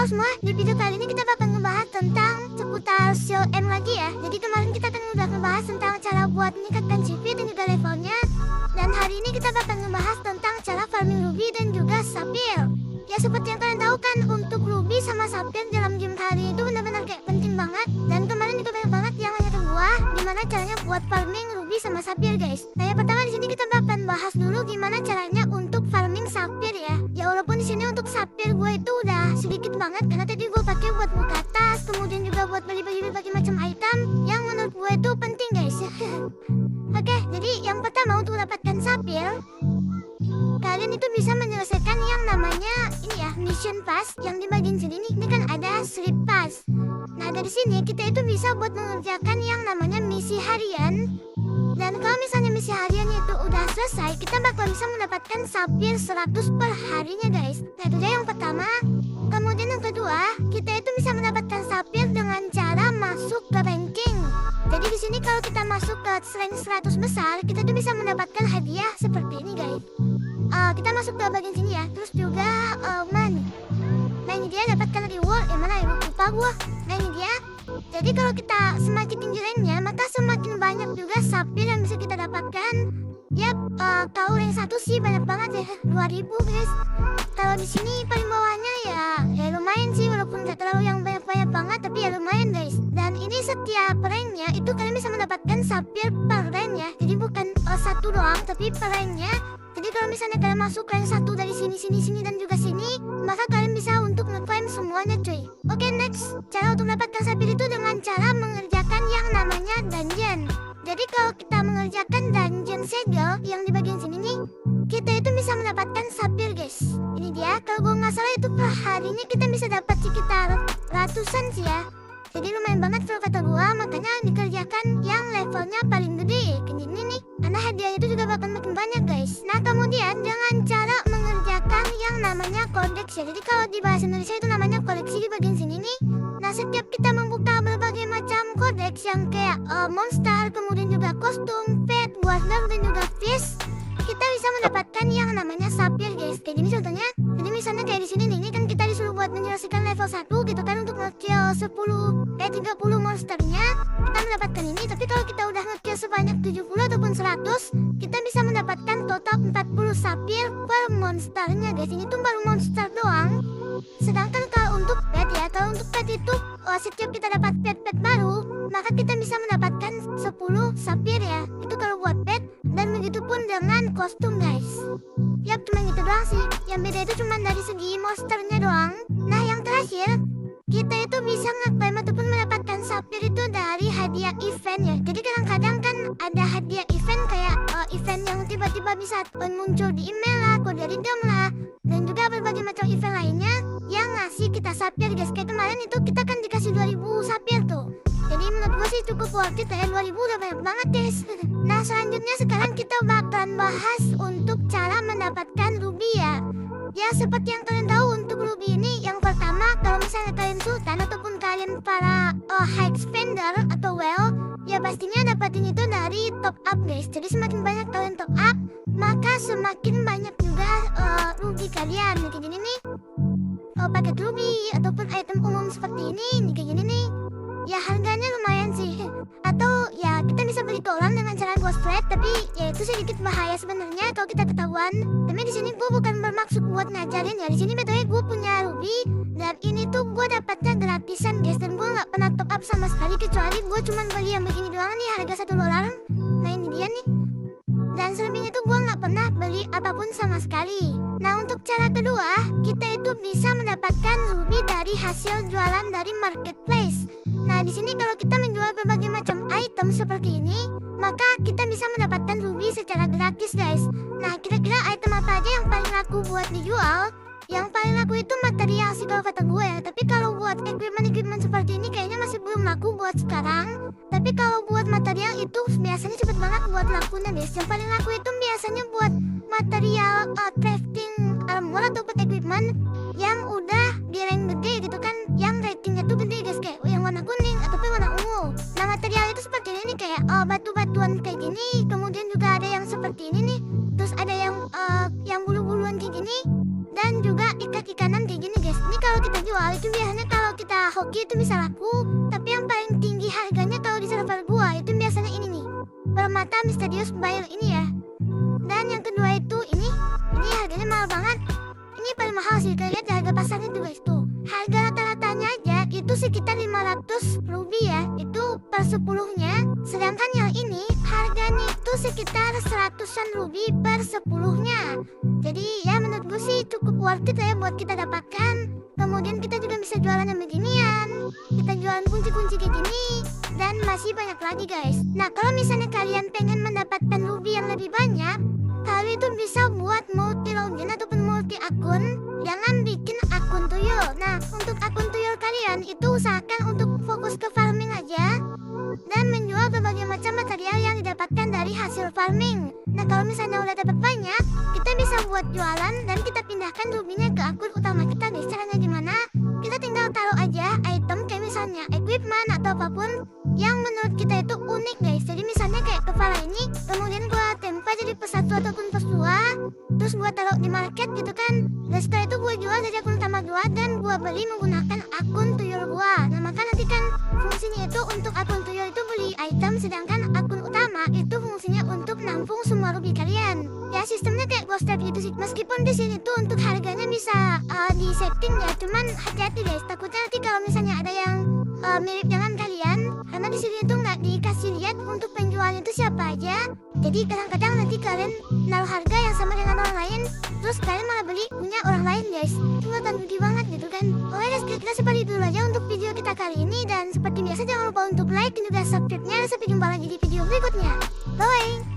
Halo semua, di video kali ini kita bakal ngebahas tentang seputar Shield M lagi ya. Jadi kemarin kita kan udah ngebahas tentang cara buat meningkatkan CV dan juga levelnya. Dan hari ini kita bakal ngebahas tentang cara farming Ruby dan juga Sapphire. Ya seperti yang kalian tahu kan, untuk Ruby sama Sapphire dalam game hari itu benar-benar kayak penting banget. Dan kemarin juga banyak banget yang nanya ke gua gimana caranya buat farming Ruby sama Sapphire guys. Nah yang pertama di sini kita bakal bahas dulu gimana caranya untuk farming Sapphire ya. Ya walaupun di sini untuk Sapphire gue itu udah sedikit banget karena tadi gue pakai buat buka tas, kemudian juga buat beli-beli berbagai macam item yang menurut gue itu penting guys. Oke, jadi yang pertama untuk mendapatkan Sapphire, kalian itu bisa menyelesaikan yang namanya ini ya, mission pass yang di bagian sini nih. Ini kan ada sleep pass. Nah dari sini kita itu bisa buat mengerjakan yang namanya misi harian. Dan kalau misalnya misi hariannya itu udah selesai, kita bakal bisa mendapatkan Sapphire 100 per harinya guys. Nah itu dia yang pertama. Kemudian yang kedua, kita itu bisa mendapatkan Sapphire dengan cara masuk ke ranking. Jadi di sini kalau kita masuk ke rank 100 besar, kita tuh bisa mendapatkan hadiah seperti ini guys. Kita masuk ke bagian sini ya. Terus juga nah ini dia dapatkan reward. Mana ya, lupa gua. Nah ini dia. Jadi kalau kita semakin tinggi ranknya, maka semakin banyak juga Sapphire yang bisa kita dapatkan. Yap, kalau rank 1 sih banyak banget ya, 2000 guys. Kalau di sini paling bawahnya ya lumayan sih, walaupun gak terlalu yang banyak-banyak banget, tapi ya lumayan guys. Dan ini setiap ranknya itu kalian bisa mendapatkan Sapphire per rank ya. Jadi bukan satu doang, tapi per ranknya. Jadi kalau misalnya kalian masuk rank 1 dari sini dan juga sini, maka kalian bisa untuk nge-claim semuanya cuy. Oke, next. Cara untuk mendapatkan Sapphire itu dengan cara mengerjakan yang namanya dungeon. Jadi kalau kita mengerjakan dungeon segel yang di bagian sini nih, kita itu bisa mendapatkan Sapphire guys. Ini dia, kalau gue nggak salah itu per harinya kita bisa dapat sekitar ratusan sih ya. Jadi lumayan banget kalau kata gua, makanya dikerjakan yang levelnya paling gede kayak gini nih, karena hadiahnya itu juga bakal makin banyak guys. Nah kemudian dengan cara mengerjakan yang namanya kodeks ya. Jadi kalau di bahasa Indonesia itu namanya koleksi di bagian sini nih. Nah setiap kita membuka berbagai macam kodeks yang kayak monster, kemudian juga kostum, pet, warner dan juga fish, kita bisa mendapatkan yang namanya Sapphire guys. Kayak gini contohnya. Jadi misalnya kayak di sini nih, ini kan kita disuruh buat menyelesaikan level 1 gitu kan untuk nge-kill 30 monsternya, kita mendapatkan ini. Tapi kalau kita udah nge-kill sebanyak 70 ataupun 100, kita bisa mendapatkan total 40 Sapphire per monsternya guys. Ini tuh baru monster doang. Sedangkan kalau untuk pet ya, kalau untuk pet itu setiap kita dapat pet baru, maka kita bisa mendapatkan 10 Sapphire ya. Itu kalau buat pet. Dan begitupun dengan kostum guys. Yap, cuma gitu doang sih. Yang beda itu cuma dari segi monsternya doang. Nah yang terakhir, kita itu bisa nge-claim ataupun mendapatkan Sapphire itu dari hadiah event ya. Jadi kadang-kadang kan ada hadiah event kayak event yang tiba-tiba bisa muncul di email lah, kode redeem lah, dan juga berbagai macam event lainnya yang ngasih kita Sapphire guys. Kayak kemarin itu kita kan dikasih 2000 Sapphire tuh. Jadi menurut gue sih cukup worth it ya, 2000 udah banyak banget guys. Nah selanjutnya sekarang kita bakalan bahas untuk cara mendapatkan Ruby ya. Ya seperti yang kalian tahu untuk Ruby ini, yang pertama kalau misalnya kalian sultan ataupun kalian para high spender atau well, ya pastinya dapatin itu dari top up guys. Jadi semakin banyak kalian top up, maka semakin banyak juga Ruby kalian. Kayak gini nih, paket Ruby ataupun item umum seperti ini kayak gini nih. Ya harganya lumayan sih. Atau ya kita bisa beli ke orang dengan cara ghost trade, tapi ya itu sedikit bahaya sebenarnya kalau kita ketahuan. Tapi di sini gue bukan bermaksud buat ngajarin ya. Di sini betulnya gue punya Ruby dan ini tuh gue dapatnya gratisan guys, dan gue nggak pernah top up sama sekali kecuali gue cuman beli yang begini doang nih, harga $1. Nah ini dia nih. Dan selebihnya tuh gue nggak pernah beli apapun sama sekali. Nah untuk cara kedua, kita itu bisa mendapatkan Ruby dari hasil jualan dari marketplace. Nah di sini kalau kita menjual berbagai macam item seperti ini, maka kita bisa mendapatkan Ruby secara gratis guys. Nah kira-kira item apa aja yang paling laku buat dijual? Yang paling laku itu material sih kalau kata gue ya. Tapi kalau buat equipment seperti ini kayaknya masih belum laku buat sekarang. Tapi kalau buat material itu biasanya cepet banget buat lakunya guys. Yang paling laku itu biasanya buat material crafting armor atau buat equipment yang udah di rank gede gitu kan, yang ratingnya tuh gede guys, kayak yang warna kuning ataupun warna ungu. Nah material itu seperti ini nih, kayak batu-batuan kayak gini, kemudian juga ada yang seperti ini nih, terus ada yang bulu-buluan kayak gini, dan juga ikan-ikanan kayak gini guys. Ini kalau kita jual itu biasanya kalau kita hoki itu bisa laku, tapi yang paling tinggi harganya kalau di server gua itu biasanya ini nih, permata misterius Bail ini ya. Dan yang kedua itu ini harganya mahal banget. Ini paling mahal sih, kalian lihat harga pasarnya tuh guys tuh. Harga rata-ratanya aja itu sekitar 500 ruby ya, itu per 10-nya. Sedangkan yang ini harganya itu sekitar 100-an ruby per 10-nya. Jadi ya menurut gue sih cukup worth it ya buat kita dapatkan. Kemudian kita juga bisa jualan yang beginian, kita jualan kunci-kunci kayak gini, dan masih banyak lagi guys. Nah kalau misalnya kalian pengen mendapatkan ruby yang lebih banyak, kalian itu bisa buat multi login ataupun multi akun. Jangan bikin akun tuyul. Nah untuk akun tuyul kalian itu usahakan untuk fokus ke farming aja dan menjual berbagai macam material yang didapatkan dari hasil farming. Nah kalau misalnya udah dapat banyak, kita bisa buat jualan dan kita pindahkan rubinya ke akun utama kita guys. Caranya gimana? Kita tinggal taruh aja item kayak misalnya equipment atau apapun yang menurut kita itu unik guys. Jadi misalnya kayak kepala ini, kemudian gua tempa jadi pesatu ataupun pesua, terus gua taruh di market gitu kan. Dan setelah itu gua jual dari akun utama gua dan gua beli menggunakan akun tuyul gua. Nah maka nanti kan fungsinya itu untuk akun tuyul itu beli item, sedangkan akun utama itu fungsinya untuk nampung semua ruby kalian. Ya sistemnya kayak ghost trap gitu sih. Meskipun di sini tuh untuk harganya bisa di setting ya, cuman hati-hati guys. Takutnya nanti kalau misalnya ada yang mirip dengan kalian, karena di sini tuh nggak dikasih lihat untuk penjualnya itu siapa aja. Jadi kadang-kadang nanti kalian naruh harga yang sama dengan orang lain, terus kalian malah beli punya orang lain guys. Itu kelihatan rugi banget gitu kan. Oke guys, kita seperti itu aja untuk video kita kali ini, dan seperti biasa jangan lupa untuk like dan juga subscribe-nya. Sampai jumpa lagi di video berikutnya. Bye.